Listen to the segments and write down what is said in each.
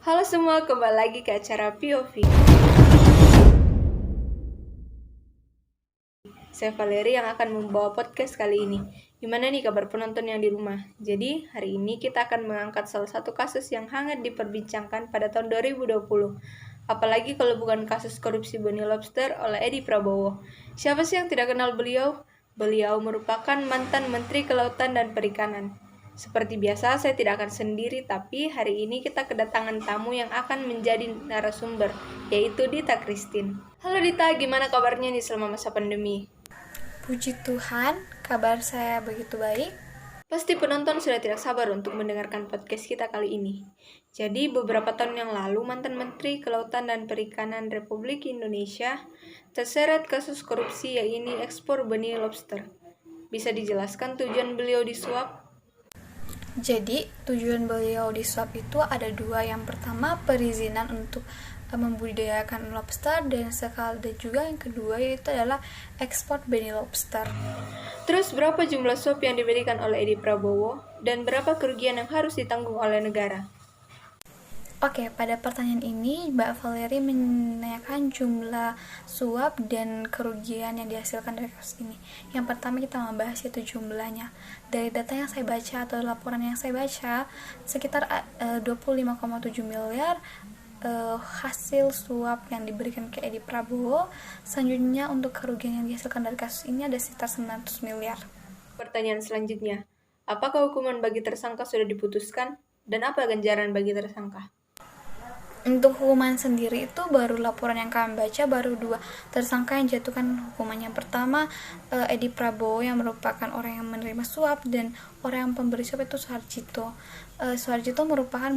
Halo semua, kembali lagi ke acara POV. Saya Valeri yang akan membawa podcast kali ini. Gimana nih kabar penonton yang di rumah? Jadi, hari ini kita akan mengangkat salah satu kasus yang hangat diperbincangkan pada tahun 2020. Apalagi kalau bukan kasus korupsi benih lobster oleh Edi Prabowo. Siapa sih yang tidak kenal beliau? Beliau merupakan mantan Menteri Kelautan dan Perikanan. Seperti biasa, saya tidak akan sendiri, tapi hari ini kita kedatangan tamu yang akan menjadi narasumber, yaitu Dita Christine. Halo Dita, gimana kabarnya nih selama masa pandemi? Puji Tuhan, kabar saya begitu baik. Pasti penonton sudah tidak sabar untuk mendengarkan podcast kita kali ini. Jadi, beberapa tahun yang lalu, mantan Menteri Kelautan dan Perikanan Republik Indonesia terseret kasus korupsi yaitu ekspor benih lobster. Bisa dijelaskan tujuan beliau disuap? Jadi, tujuan beliau di swab itu ada dua. Yang pertama, perizinan untuk membudidayakan lobster, dan juga yang kedua yaitu adalah ekspor benih lobster. Terus berapa jumlah suap yang diberikan oleh Edi Prabowo dan berapa kerugian yang harus ditanggung oleh negara? Oke, pada pertanyaan ini Mbak Valeri menanyakan jumlah suap dan kerugian yang dihasilkan dari kasus ini. Yang pertama kita membahas itu jumlahnya. Dari data yang saya baca atau laporan yang saya baca, sekitar 25,7 miliar hasil suap yang diberikan ke Edi Prabowo. Selanjutnya untuk kerugian yang dihasilkan dari kasus ini ada sekitar 900 miliar. Pertanyaan selanjutnya, apakah hukuman bagi tersangka sudah diputuskan dan apa ganjaran bagi tersangka? Untuk hukuman sendiri itu baru laporan yang kami baca, baru dua tersangka yang jatuhkan hukumannya. Pertama, Edi Prabowo yang merupakan orang yang menerima suap, dan orang yang pemberi suap itu Suharjito. Suharjito merupakan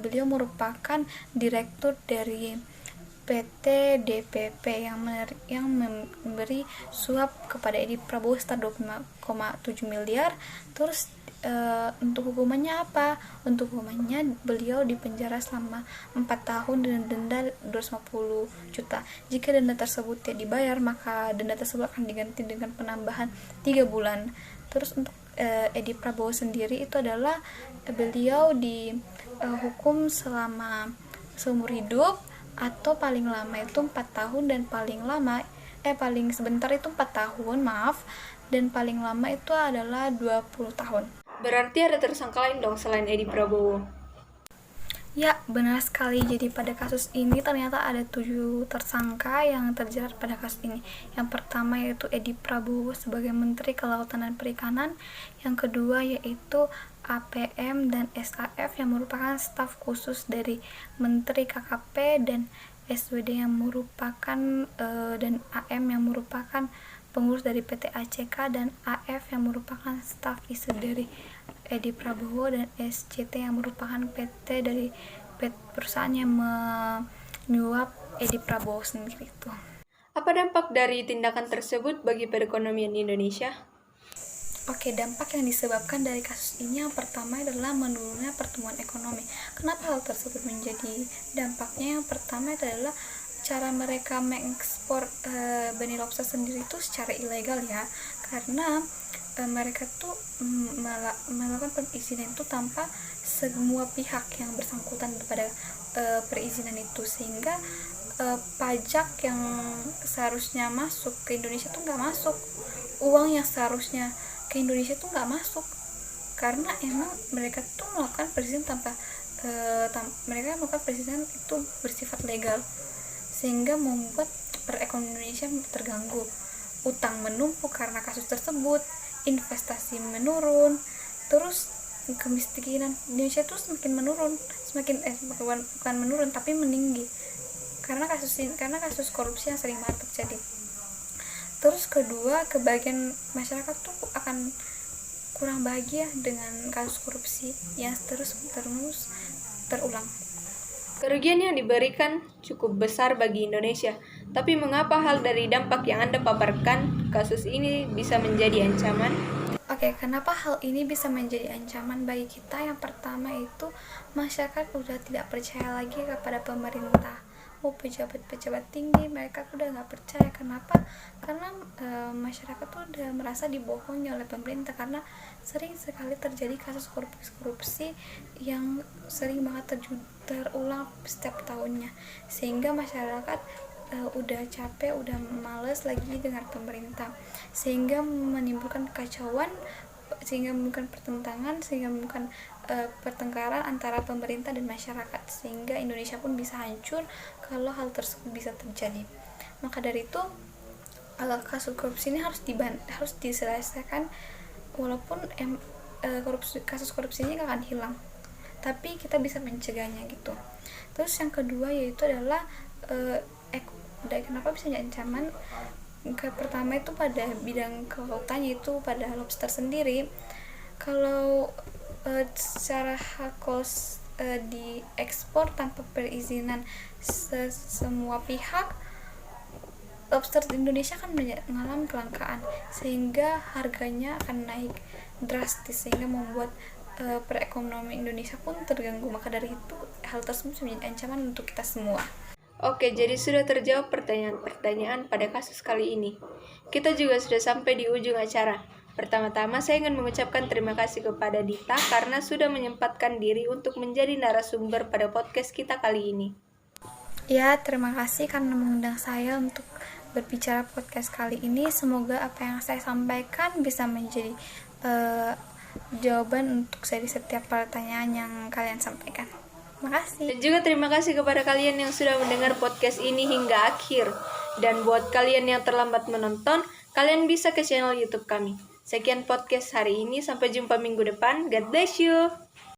beliau merupakan direktur dari PT DPP yang memberi suap kepada Edi Prabowo sekitar 2,7 miliar. Terus untuk hukumannya apa? Untuk hukumannya beliau dipenjara selama 4 tahun dengan denda 250 juta. Jika denda tersebut tidak dibayar, maka denda tersebut akan diganti dengan penambahan 3 bulan. Terus untuk Edi Prabowo sendiri itu adalah beliau dihukum selama seumur hidup, atau paling lama itu 4 tahun, dan paling sebentar itu 4 tahun, dan paling lama itu adalah 20 tahun. Berarti ada tersangka lain dong selain Edi Prabowo? Ya, benar sekali. Jadi pada kasus ini ternyata ada 7 tersangka yang terjerat pada kasus ini. Yang pertama yaitu Edi Prabowo sebagai Menteri Kelautan dan Perikanan. Yang kedua yaitu APM dan SAF yang merupakan staf khusus dari Menteri KKP, dan SWD yang merupakan dan AM yang merupakan pengurus dari PT ACK, dan AF yang merupakan staf ISE dari Edi Prabowo, dan SCT yang merupakan PT dari perusahaan yang menyuap Edi Prabowo sendiri itu. Apa dampak dari tindakan tersebut bagi perekonomian Indonesia? Oke, dampak yang disebabkan dari kasus ini yang pertama adalah menurunnya pertumbuhan ekonomi. Kenapa hal tersebut menjadi dampaknya? Yang pertama itu adalah cara mereka mengekspor benih lobster sendiri itu secara ilegal ya, karena mereka tuh melakukan perizinan itu tanpa semua pihak yang bersangkutan pada perizinan itu, sehingga pajak yang seharusnya masuk ke Indonesia tuh nggak masuk, uang yang seharusnya ke Indonesia tuh nggak masuk, karena emang mereka tuh melakukan perizinan mereka melakukan perizinan itu bersifat legal, sehingga membuat perekonomian Indonesia terganggu. Utang menumpuk karena kasus tersebut, investasi menurun, terus kemiskinan Indonesia tuh semakin menurun, bukan menurun tapi meninggi karena kasus korupsi yang sering banget terjadi. Terus kedua, kebagian masyarakat tuh akan kurang bahagia dengan kasus korupsi yang terus terulang. Kerugian yang diberikan cukup besar bagi Indonesia, tapi mengapa hal dari dampak yang Anda paparkan kasus ini bisa menjadi ancaman? Oke, kenapa hal ini bisa menjadi ancaman bagi kita? Yang pertama itu masyarakat udah tidak percaya lagi kepada pemerintah. Pejabat-pejabat tinggi mereka udah nggak percaya. Kenapa? Karena masyarakat tuh udah merasa dibohongi oleh pemerintah, karena sering sekali terjadi kasus korupsi yang sering banget terulang setiap tahunnya, sehingga masyarakat udah capek, udah males lagi dengan pemerintah, sehingga menimbulkan kekacauan, sehingga menimbulkan pertentangan, sehingga menimbulkan pertengkaran antara pemerintah dan masyarakat, sehingga Indonesia pun bisa hancur kalau hal tersebut bisa terjadi. Maka dari itu kasus korupsi ini harus diselesaikan, walaupun kasus korupsi ini gak akan hilang, tapi kita bisa mencegahnya gitu. Terus yang kedua yaitu adalah kenapa bisa jadi ancaman. Pertama itu pada bidang kelautan, yaitu pada lobster sendiri. Kalau secara hakos diekspor tanpa perizinan semua pihak, lobster di Indonesia kan mengalami kelangkaan, sehingga harganya akan naik drastis, sehingga membuat perekonomian Indonesia pun terganggu. Maka dari itu hal tersebut menjadi ancaman untuk kita semua. Oke, jadi sudah terjawab pertanyaan-pertanyaan pada kasus kali ini. Kita juga sudah sampai di ujung acara. Pertama-tama saya ingin mengucapkan terima kasih kepada Dita karena sudah menyempatkan diri untuk menjadi narasumber pada podcast kita kali ini. Ya, terima kasih karena mengundang saya untuk berbicara podcast kali ini. Semoga apa yang saya sampaikan bisa menjadi jawaban untuk saya di setiap pertanyaan yang kalian sampaikan. Terima kasih. Dan juga terima kasih kepada kalian yang sudah mendengar podcast ini hingga akhir. Dan buat kalian yang terlambat menonton, kalian bisa ke channel YouTube kami. Sekian podcast hari ini, sampai jumpa minggu depan. God bless you.